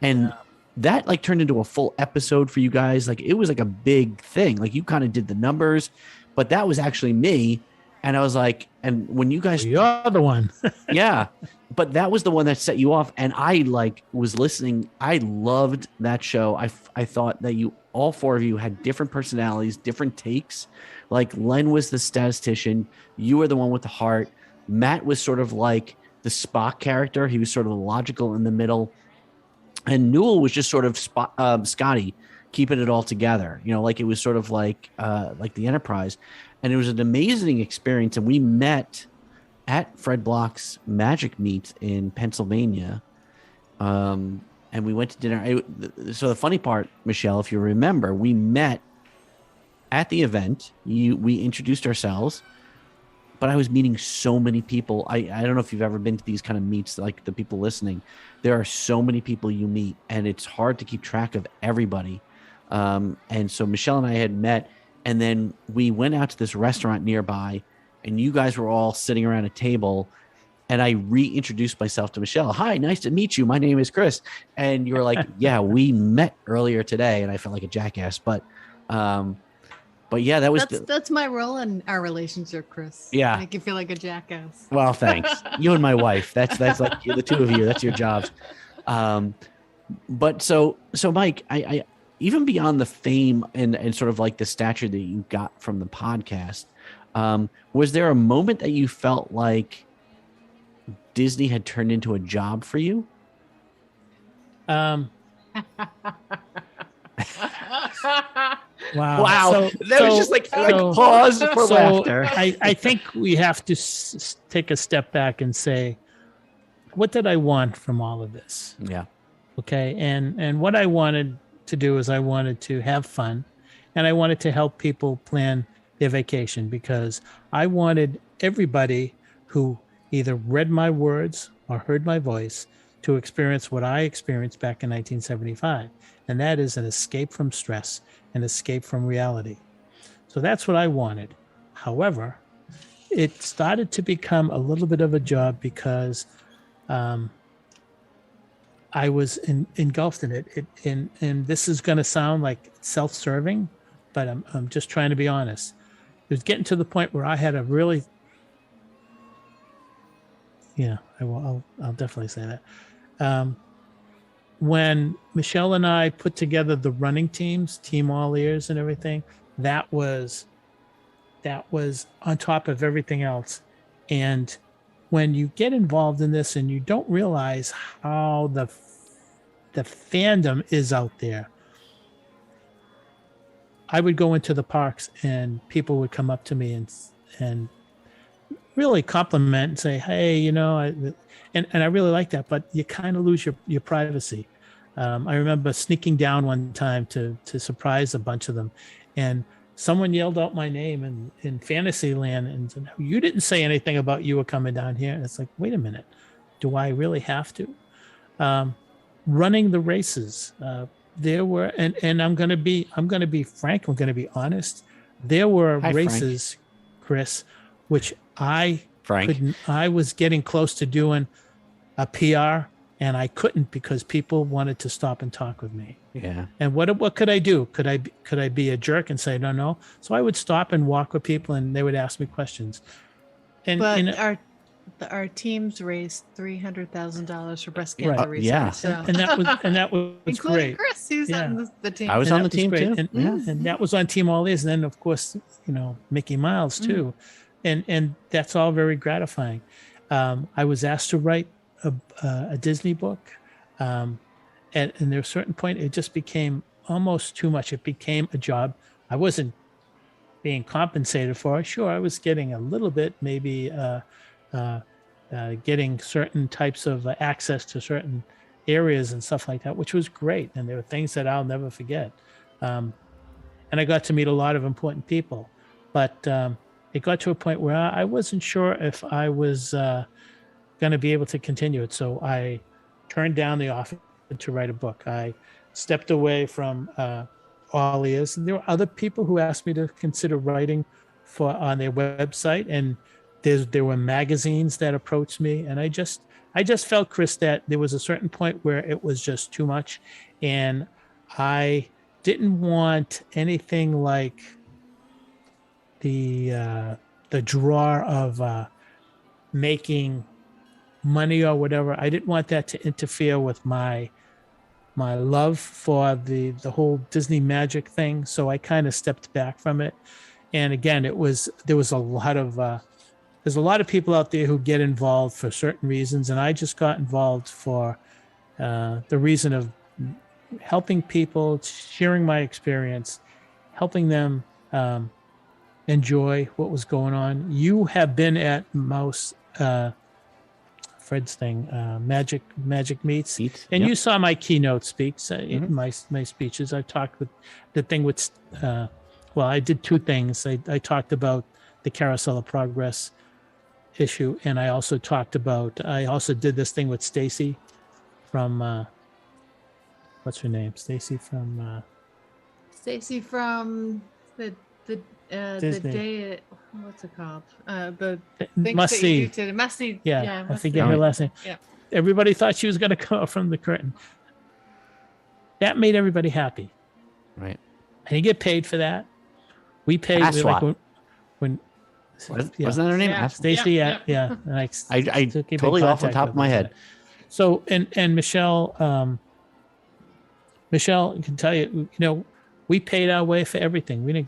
And that like turned into a full episode for you guys. Like it was like a big thing. Like you kind of did the numbers, but that was actually me. And I was like, and when you guys, You're the one. yeah, but that was the one that set you off. And I like was listening. I loved that show. I thought that you, all four of you had different personalities, different takes. Like Len was the statistician. You were the one with the heart. Matt was sort of like the Spock character. He was sort of logical in the middle. And Newell was just sort of Scotty, keeping it all together. You know, like it was sort of like the Enterprise. And it was an amazing experience. And we met at Fred Block's Magic Meet in Pennsylvania. And we went to dinner. So the funny part, Michelle, if you remember, we met at the event. We introduced ourselves, but I was meeting so many people. I don't know if you've ever been to these kind of meets, like the people listening. There are so many people you meet, and it's hard to keep track of everybody. And so Michelle and I had met, and then we went out to this restaurant nearby, and you guys were all sitting around a table, and I reintroduced myself to Michelle. Hi, nice to meet you. My name is Chris. And you were like, yeah, we met earlier today. And I felt like a jackass, but yeah, that's my role in our relationship, Chris. Yeah. Make you feel like a jackass. Well, thanks. You and my wife. That's like the two of you. That's your jobs. But so Mike, I even beyond the fame and sort of like the stature that you got from the podcast, was there a moment that you felt like Disney had turned into a job for you? Wow. So, that was just like pause for laughter. I think we have to take a step back and say, what did I want from all of this? Yeah. Okay. And what I wanted to do is I wanted to have fun, and I wanted to help people plan their vacation, because I wanted everybody who either read my words or heard my voice to experience what I experienced back in 1975. And that is an escape from stress, an escape from reality. So that's what I wanted. However, it started to become a little bit of a job because I was engulfed in it. And this is going to sound like self-serving, but I'm just trying to be honest. It was getting to the point where I had a really, I'll definitely say that. When Michelle and I put together the running teams, Team All Ears and everything, that was on top of everything else. And when you get involved in this and you don't realize how the fandom is out there, I would go into the parks and people would come up to me and really compliment and say, hey, and I really like that, but you kind of lose your privacy. I remember sneaking down one time to surprise a bunch of them, and someone yelled out my name in Fantasyland and said, you didn't say anything about you were coming down here. And it's like, wait a minute, do I really have to? Running the races, there were, and I'm going to be frank, I'm going to be honest. There were races, Frank. Chris, which I was getting close to doing a PR, and I couldn't because people wanted to stop and talk with me. Yeah. And what could I do? Could I be a jerk and say no? So I would stop and walk with people, and they would ask me questions. But our teams raised $300,000 for breast cancer research. Yeah. So. And that was including great. Chris, who's on the team. I was on the team too. And that was on Team All Ears. And then of course, Mickey Miles too. And that's all very gratifying. I was asked to write a Disney book. And there was a certain point, it just became almost too much. It became a job. I wasn't being compensated for it. Sure, I was getting a little bit, maybe getting certain types of access to certain areas and stuff like that, which was great. And there were things that I'll never forget. And I got to meet a lot of important people. But it got to a point where I wasn't sure if I was going to be able to continue it. So I turned down the offer to write a book. I stepped away from All Ears. And there were other people who asked me to consider writing on their website. And there were magazines that approached me. And I just felt, Chris, that there was a certain point where it was just too much, and I didn't want anything like the draw of making money or whatever. I didn't want that to interfere with my love for the whole Disney magic thing. So I kind of stepped back from it. And again, there was a lot of there's a lot of people out there who get involved for certain reasons, and I just got involved for the reason of helping people, sharing my experience, helping them enjoy what was going on. You have been at Fred's thing, Magic Meets, and yep. you saw my keynote speaks, my speeches. I talked with the thing with, well, I did two things. I talked about the Carousel of Progress issue, and I also did this thing with Stacy from, what's her name? Stacy from the day, what's it called? The things Must that See. You do today. Must See. Yeah, I forget her last name. Yeah. Everybody thought she was going to come out from the curtain. That made everybody happy. Right. And you get paid for that. We paid when wasn't that her name? Yeah, Stacy. Yeah. And I totally off the top of my head. So and Michelle can tell you, we paid our way for everything. We didn't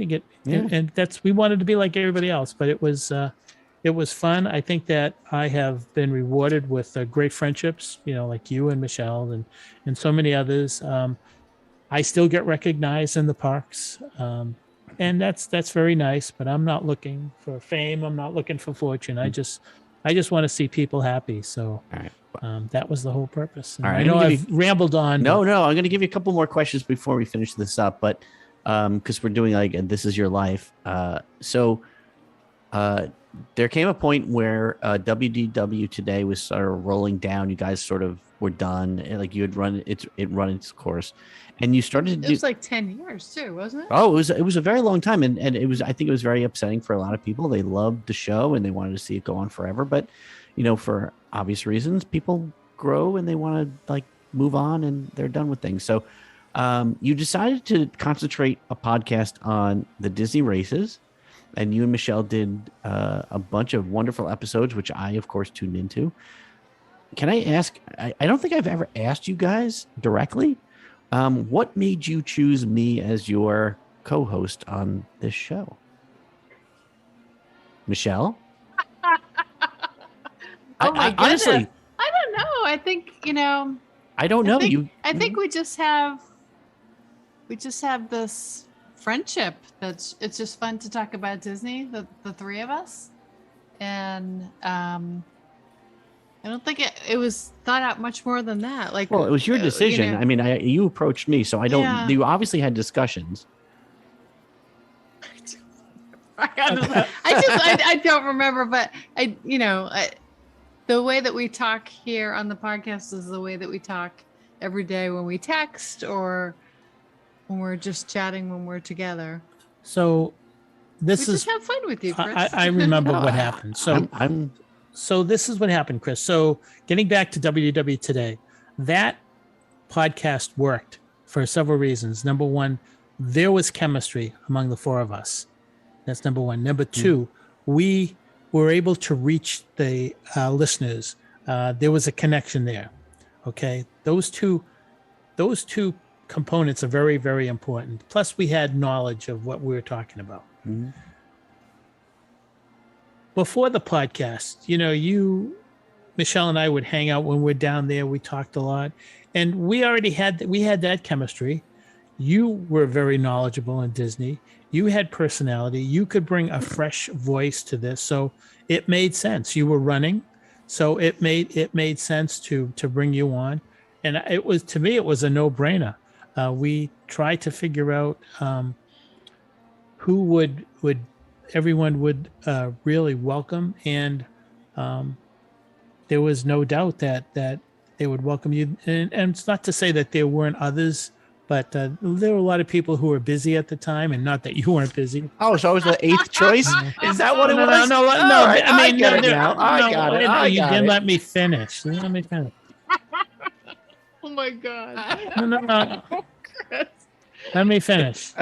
get, and we wanted to be like everybody else, but it was fun. I think that I have been rewarded with great friendships, like you and Michelle and so many others. I still get recognized in the parks. And that's very nice, but I'm not looking for fame. I'm not looking for fortune. I just want to see people happy. So that was the whole purpose. And I know I've rambled on. No, I'm going to give you a couple more questions before we finish this up, but because we're doing This Is Your Life. So there came a point where WDW Today was sort of rolling down. You guys sort of were done. Like you had run its course, and you started to do. It was like 10 years too, wasn't it? Oh, it was a very long time, and I think it was very upsetting for a lot of people. They loved the show and they wanted to see it go on forever, but for obvious reasons, people grow and they want to move on, and they're done with things. So you decided to concentrate a podcast on the Disney races. And you and Michelle did a bunch of wonderful episodes, which I, of course, tuned into. Can I ask, I don't think I've ever asked you guys directly, what made you choose me as your co-host on this show? Michelle? Honestly, I don't know. I think, I don't know. I think we just have this friendship it's just fun to talk about Disney, the three of us, and I don't think it was thought out much more than that. Well, it was your decision. I mean, you approached me, so I don't. Yeah. You obviously had discussions. I don't remember, but the way that we talk here on the podcast is the way that we talk every day when we text or when we're just chatting when we're together. So we just have fun with you, Chris. I remember what happened. So so this is what happened, Chris. So getting back to WDW Today, that podcast worked for several reasons. Number one, there was chemistry among the four of us. That's number one. Number two, we were able to reach the listeners. There was a connection there. Okay, those two components are very, very important. Plus, we had knowledge of what we were talking about. Mm-hmm. Before the podcast, Michelle and I would hang out when we're down there. We talked a lot, and we had that chemistry. You were very knowledgeable in Disney. You had personality. You could bring a fresh voice to this, so it made sense. You were running, so it made sense to bring you on, and it was a no-brainer. We tried to figure out who would everyone would really welcome, and there was no doubt that they would welcome you. And it's not to say that there weren't others, But there were a lot of people who were busy at the time, and not that you weren't busy. Oh, so I was the 8th choice? Is that what it was? No. Right, I mean, get it now. I got it. You didn't let me finish. You didn't let me finish. Oh my God. No. Let me finish.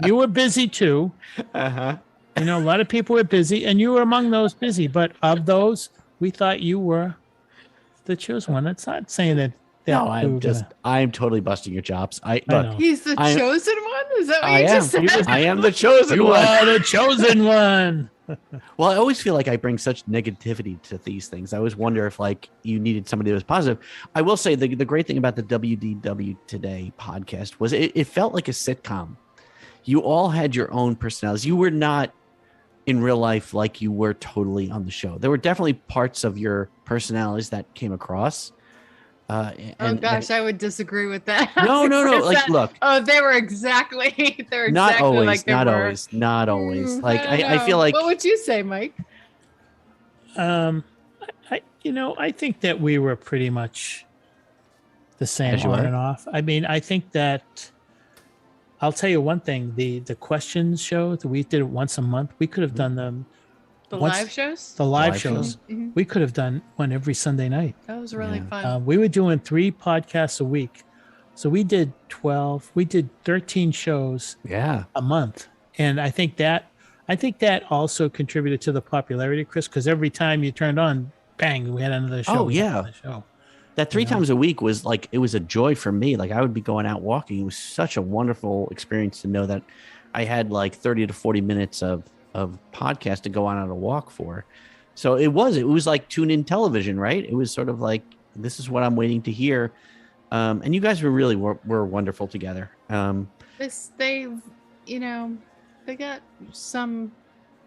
You were busy too. Uh-huh. You know, a lot of people were busy, and you were among those busy. But of those, we thought you were the chosen one. It's not saying that. No, I'm totally busting your chops. know. He's the chosen one? Is that what I you am. just said? I am the chosen You one. are the chosen one. Well, I always feel like I bring such negativity to these things. I always wonder if like you needed somebody that was positive. I will say the great thing about the WDW Today podcast was it felt like a sitcom. You all had your own personalities. You were not in real life like you were totally on the show. There were definitely parts of your personalities that came across. I would disagree with that. No. Like, look. Oh, they were exactly. They're Not exactly always. like they Not were. always. Not always. Like I I feel like. What would you say, Mike? I think that we were pretty much the same As you on are? and off. I mean, I think that I'll tell you one thing: the questions show that we did it once a month. We could have done them. The Once- live shows? The live Live shows. Mhm. We could have done one every Sunday night. That was really Yeah. fun. We were doing 3 podcasts a week, so we did 12. We did 13 shows Yeah. a month, and I think that also contributed to the popularity, Chris, because every time you turned on, bang, we had another show. Oh, we had yeah. another show. That 3 You know? times a week was like, it was a joy for me. Like I would be going out walking. It was such a wonderful experience to know that I had like 30 to 40 minutes of podcast to go on a walk for. So it was like tune in television, right? It was sort of like, this is what I'm waiting to hear. And you guys were wonderful together. They got some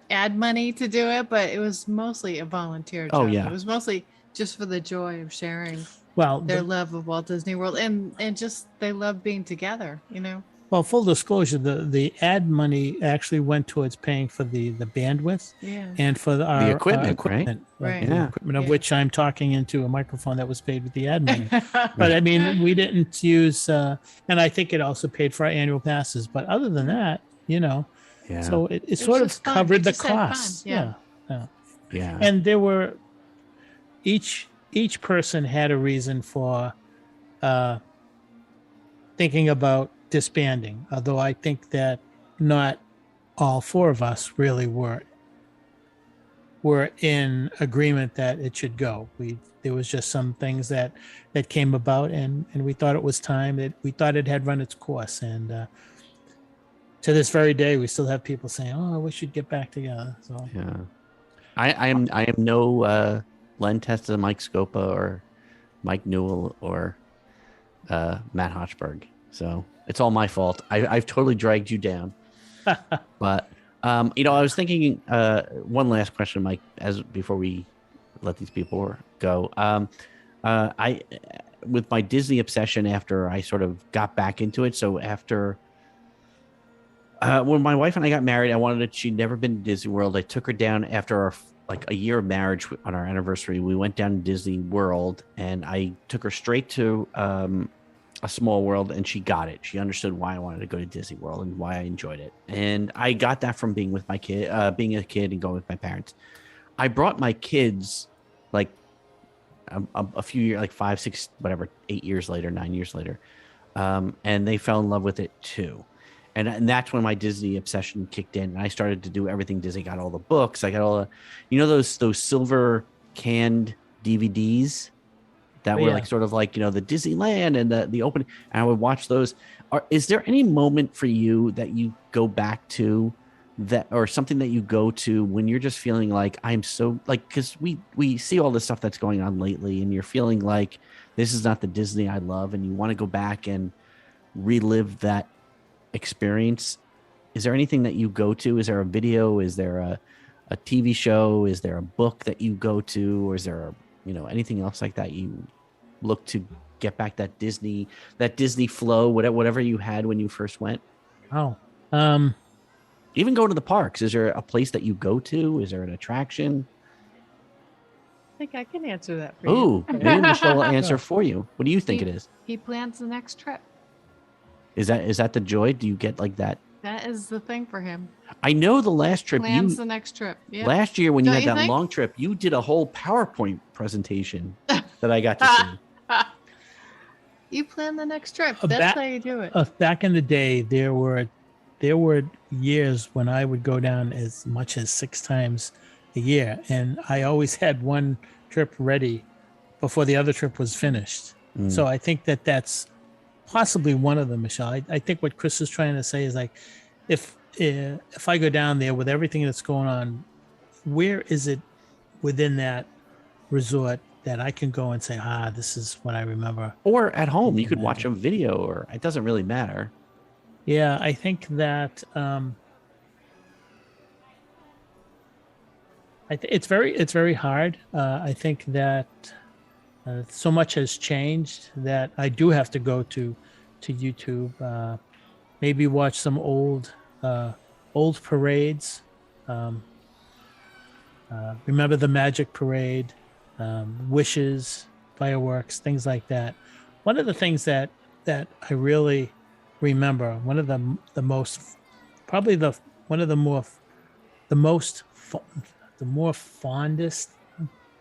ad money to do it, but it was mostly a volunteer job. Oh, yeah. It was mostly just for the joy of sharing Well, their love of Walt Disney World and just they love being together, well, full disclosure, the ad money actually went towards paying for the bandwidth Yeah. and for our equipment, right? Right. The Yeah. equipment of Yeah. which I'm talking into a microphone that was paid with the ad money. But I mean, we didn't use, and I think it also paid for our annual passes. But other than that, Yeah. so it was sort of just fun. covered We the just had fun. costs. Yeah. Yeah. And there were each person had a reason for thinking about disbanding. Although I think that not all 4 of us really were in agreement that it should go. There was just some things that came about, and we thought it was time. That we thought it had run its course, and to this very day, we still have people saying, "Oh, we should get back together." So Yeah. I am no Len Testa, Mike Scopa, or Mike Newell, or Matt Hochberg. So it's all my fault. I've totally dragged you down. But I was thinking one last question, Mike, before we let these people go. I with my Disney obsession after I sort of got back into it. So after when my wife and I got married, she'd never been to Disney World. I took her down after a year of marriage on our anniversary. We went down to Disney World, and I took her straight to a small world, and she got it. She understood why I wanted to go to Disney World and why I enjoyed it. And I got that from being with my kid, being a kid and going with my parents. I brought my kids like a few years, like 5, 6, whatever, 8 years later, 9 years later. And they fell in love with it too. And that's when my Disney obsession kicked in. And I started to do everything Disney. Got all the books. I got all the, those silver canned DVDs that were like sort of like, the Disneyland and the opening. And I would watch those. Is there any moment for you that you go back to that, or something that you go to when you're just feeling like I'm so like, because we see all this stuff that's going on lately, and you're feeling like this is not the Disney I love, and you want to go back and relive that experience? Is there anything that you go to? Is there a video? Is there a TV show? Is there a book that you go to? Or is there anything else like that you look to get back that Disney flow, whatever you had when you first went? Oh, even going to the parks, is there a place that you go to? Is there an attraction? I think I can answer that for you. Ooh, maybe Michelle will answer for you. What do you think it is? He plans the next trip. Is that the joy? Do you get like that? That is the thing for him. I know the last trip Plans the next trip. Yeah. last year when you Don't had you that think? long trip, you did a whole PowerPoint presentation that I got to see. You plan the next trip. Uh, That's back- how you do it. Back in the day, there were years when I would go down as much as 6 times a year, and I always had one trip ready before the other trip was finished. So I think that's possibly one of them, Michelle. I think what Chris is trying to say is like, if I go down there with everything that's going on, where is it within that resort that I can go and say, this is what I remember. Or at home, you could watch a video, or it doesn't really matter. Yeah, I think that it's very hard. I think that so much has changed that I do have to go to YouTube, maybe watch some old parades. Remember the Magic Parade, Wishes, fireworks, things like that. One of the things that I really remember, one of the most, probably one of the more fondest,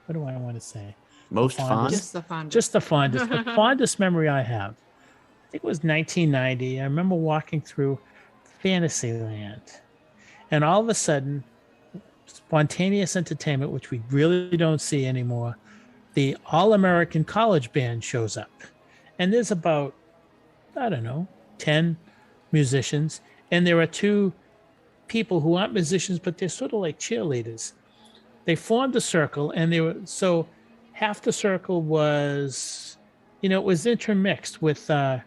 what do I want to say? Most fond? Just the fun. Just the fondest, the fondest memory I have. I think it was 1990. I remember walking through Fantasyland, and all of a sudden, spontaneous entertainment, which we really don't see anymore, the All-American College Band shows up. And there's about, I don't know, 10 musicians. And there are 2 people who aren't musicians, but they're sort of like cheerleaders. They formed a circle, and so half the circle was, it was intermixed with the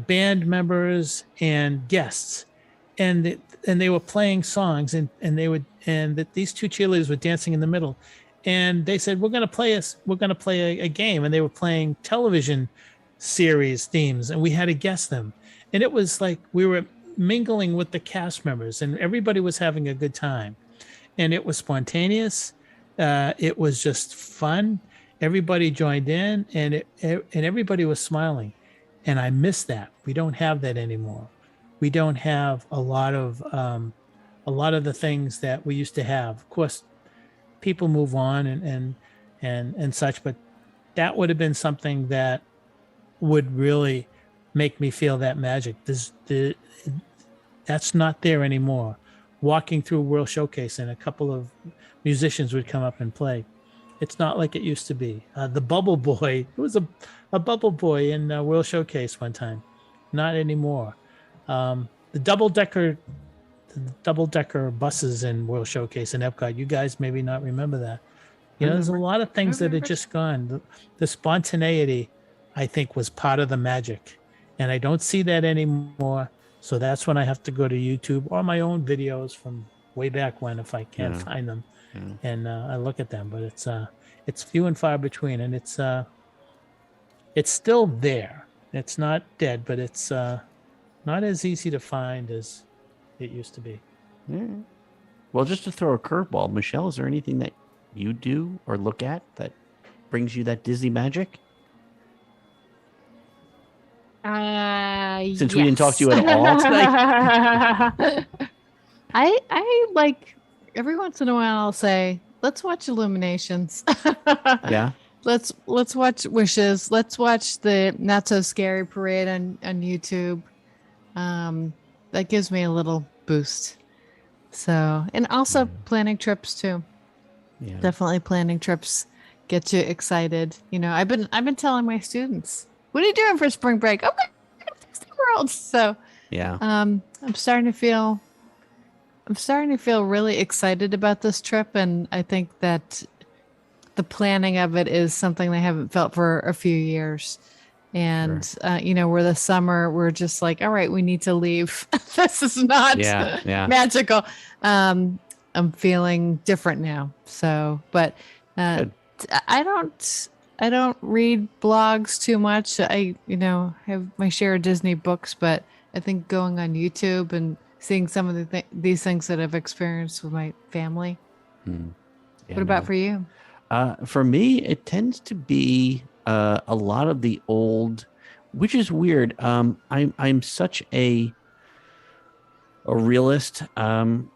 band members and guests. And they were playing songs, and these 2 cheerleaders were dancing in the middle, and they said, we're going to play a game, and they were playing television series themes, and we had to guess them, and it was like we were mingling with the cast members, and everybody was having a good time, and it was spontaneous. It was just fun. Everybody joined in, and everybody was smiling, and I miss that. We don't have that anymore. We don't have a lot of the things that we used to have. Of course, people move on and such, but that would have been something that would really make me feel that magic. That's not there anymore. Walking through World Showcase and a couple of musicians would come up and play. It's not like it used to be. The Bubble Boy, it was a Bubble Boy in World Showcase one time. Not anymore. The double-decker buses in World Showcase in Epcot, you guys maybe not remember that. There's a lot of things that are just gone. The spontaneity, I think, was part of the magic, and I don't see that anymore. So that's when I have to go to YouTube or my own videos from way back when, if I can't find them, and I look at them. But it's few and far between, and it's still there. It's not dead, but it's not as easy to find as it used to be. Yeah. Well, just to throw a curveball, Michelle, is there anything that you do or look at that brings you that Disney magic? Since we didn't talk to you at all tonight. I like every once in a while I'll say, let's watch Illuminations. Yeah. Let's watch Wishes. Let's watch the Not So Scary Parade on YouTube. That gives me a little boost. So, and also planning trips too. Yeah. Definitely planning trips get you excited. I've been telling my students, what are you doing for spring break? Oh, we're going to Disney World. So, yeah. I'm starting to feel really excited about this trip, and I think that the planning of it is something I haven't felt for a few years. And Sure. Where the summer we're just like, all right, we need to leave. This is not magical. I'm feeling different now. So, but I don't read blogs too much. I have my share of Disney books, but I think going on YouTube and seeing some of these things that I've experienced with my family. Yeah, what about for you? For me, it tends to be a lot of the old, which is weird. I'm such a realist. I'm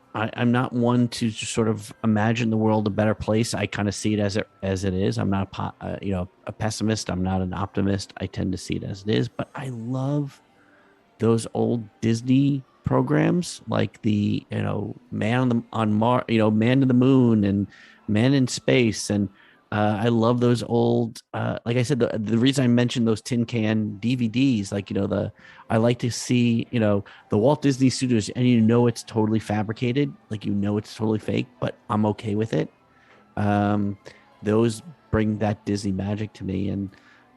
not one to just sort of imagine the world a better place. I kind of see it as it is. I'm not a pessimist. I'm not an optimist. I tend to see it as it is. But I love those old Disney programs, like the Man on Mars, Man to the Moon and Man in Space, and I love those old. Like I said, the reason I mentioned those tin can DVDs, I like to see the Walt Disney Studios, and it's totally fabricated, like it's totally fake, but I'm okay with it. Those bring that Disney magic to me, and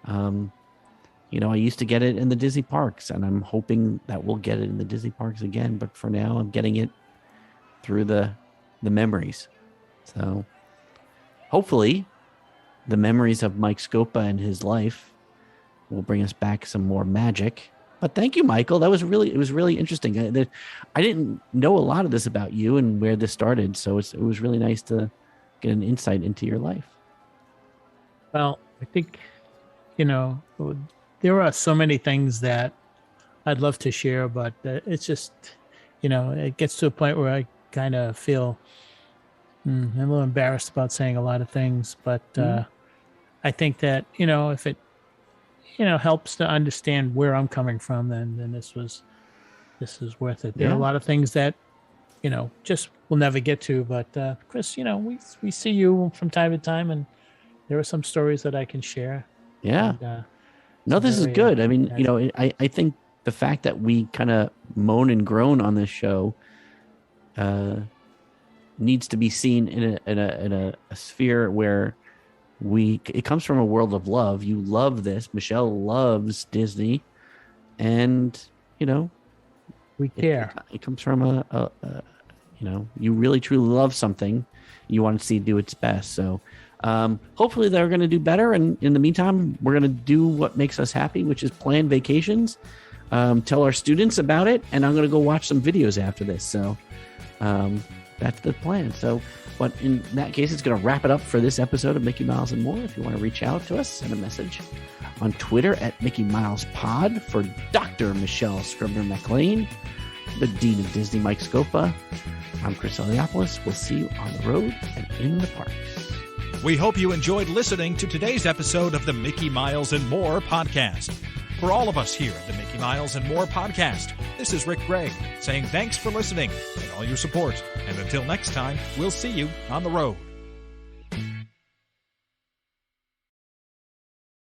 I used to get it in the Disney parks, and I'm hoping that we'll get it in the Disney parks again. But for now, I'm getting it through the memories. So hopefully, the memories of Mike Scopa and his life will bring us back some more magic. But thank you, Michael. It was really interesting. I didn't know a lot of this about you and where this started, so it was really nice to get an insight into your life. Well, I think, there are so many things that I'd love to share, but it's just, it gets to a point where I kind of feel I'm a little embarrassed about saying a lot of things, but I think that, if it, helps to understand where I'm coming from, then this is worth it. There are a lot of things that, just we'll never get to, but Chris, we see you from time to time, and there are some stories that I can share. Yeah. And, no, this is good. I mean, I think the fact that we kind of moan and groan on this show needs to be seen in a sphere where it comes from a world of love. You love this. Michelle loves Disney, and we care. It comes from you really truly love something. You want to see it do its best. So hopefully they're going to do better. And in the meantime, we're going to do what makes us happy, which is plan vacations, tell our students about it. And I'm going to go watch some videos after this. So that's the plan. So, but in that case, it's going to wrap it up for this episode of Mickey Miles and More. If you want to reach out to us, send a message on Twitter at Mickey Miles Pod. For Dr. Michelle Scribner-McLean, the Dean of Disney, Mike Scopa, I'm Chris Eliopoulos. We'll see you on the road and in the parks. We hope you enjoyed listening to today's episode of the Mickey Miles and More podcast. For all of us here at the Mickey Miles and More podcast, this is Rick Gregg saying thanks for listening and all your support. And until next time, we'll see you on the road.